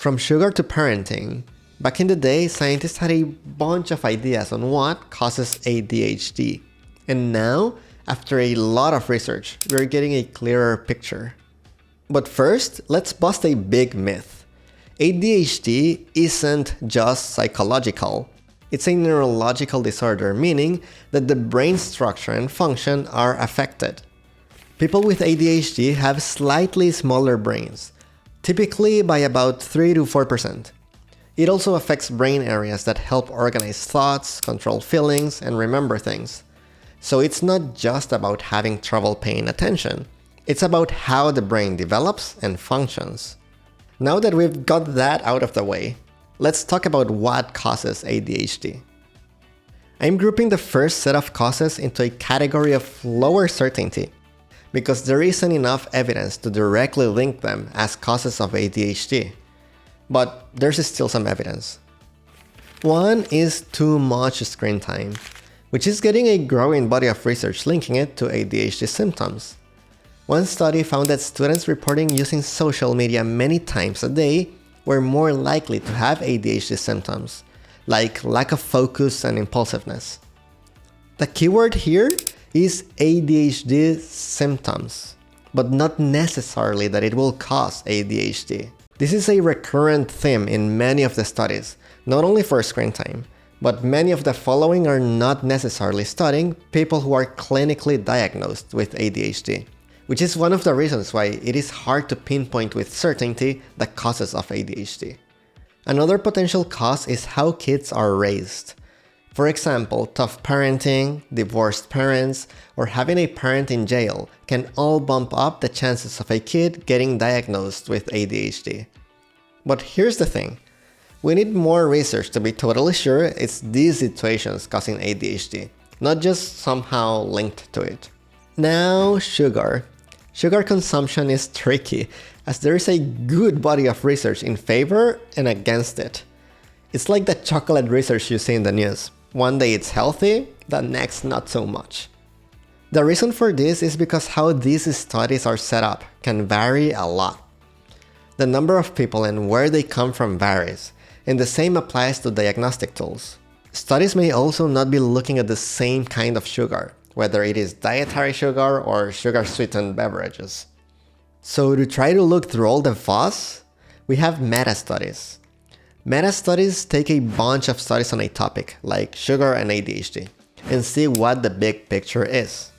From sugar to parenting, back in the day, scientists had a bunch of ideas on what causes ADHD. And now, after a lot of research, we're getting a clearer picture. But first, let's bust a big myth. ADHD isn't just psychological. It's a neurological disorder, meaning that the brain structure and function are affected. People with ADHD have slightly smaller brains, typically by about 3 to 4%. It also affects brain areas that help organize thoughts, control feelings, and remember things. So it's not just about having trouble paying attention. It's about how the brain develops and functions. Now that we've got that out of the way, let's talk about what causes ADHD. I'm grouping the first set of causes into a category of lower certainty, because there isn't enough evidence to directly link them as causes of ADHD. But there's still some evidence. One is too much screen time, which is getting a growing body of research linking it to ADHD symptoms. One study found that students reporting using social media many times a day were more likely to have ADHD symptoms, like lack of focus and impulsiveness. The keyword here is ADHD symptoms, but not necessarily that it will cause ADHD. This is a recurrent theme in many of the studies, not only for screen time, but many of the following are not necessarily studying people who are clinically diagnosed with ADHD, which is one of the reasons why it is hard to pinpoint with certainty the causes of ADHD. Another potential cause is how kids are raised. For example, tough parenting, divorced parents, or having a parent in jail can all bump up the chances of a kid getting diagnosed with ADHD. But here's the thing. We need more research to be totally sure it's these situations causing ADHD, not just somehow linked to it. Now, sugar. Sugar consumption is tricky, as there is a good body of research in favor and against it. It's like the chocolate research you see in the news. One day it's healthy, the next not so much. The reason for this is because how these studies are set up can vary a lot. The number of people and where they come from varies, and the same applies to diagnostic tools. Studies may also not be looking at the same kind of sugar, whether it is dietary sugar or sugar-sweetened beverages. So to try to look through all the fuss, we have meta-studies. Meta-studies take a bunch of studies on a topic, like sugar and ADHD, and see what the big picture is.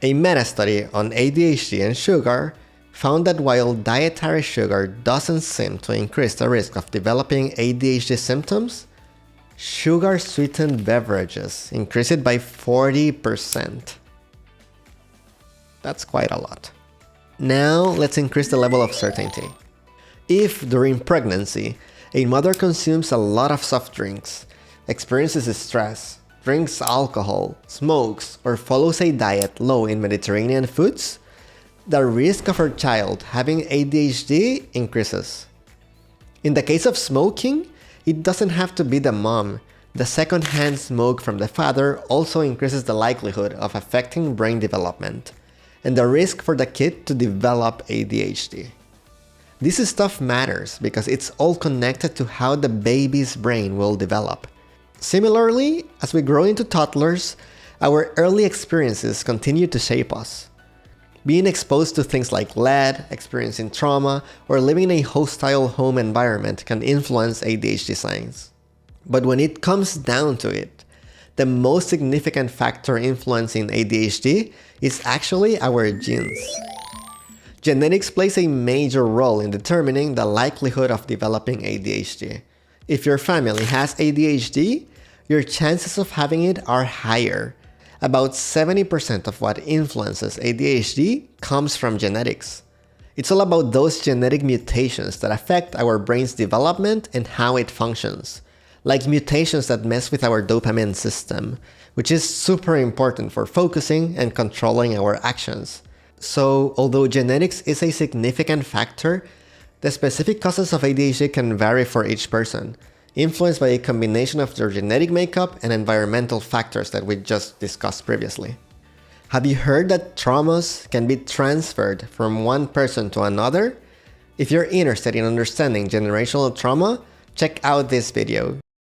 A meta-study on ADHD and sugar found that while dietary sugar doesn't seem to increase the risk of developing ADHD symptoms, sugar-sweetened beverages increase it by 40%. That's quite a lot. Now let's increase the level of certainty. If during pregnancy, a mother consumes a lot of soft drinks, experiences stress, drinks alcohol, smokes, or follows a diet low in Mediterranean foods, the risk of her child having ADHD increases. In the case of smoking, it doesn't have to be the mom. The secondhand smoke from the father also increases the likelihood of affecting brain development and the risk for the kid to develop ADHD. This stuff matters because it's all connected to how the baby's brain will develop. Similarly, as we grow into toddlers, our early experiences continue to shape us. Being exposed to things like lead, experiencing trauma, or living in a hostile home environment can influence ADHD signs. But when it comes down to it, the most significant factor influencing ADHD is actually our genes. Genetics plays a major role in determining the likelihood of developing ADHD. If your family has ADHD, your chances of having it are higher. About 70% of what influences ADHD comes from genetics. It's all about those genetic mutations that affect our brain's development and how it functions, like mutations that mess with our dopamine system, which is super important for focusing and controlling our actions. So, although genetics is a significant factor, the specific causes of ADHD can vary for each person, influenced by a combination of their genetic makeup and environmental factors that we just discussed previously. Have you heard that traumas can be transferred from one person to another? If you're interested in understanding generational trauma, check out this video.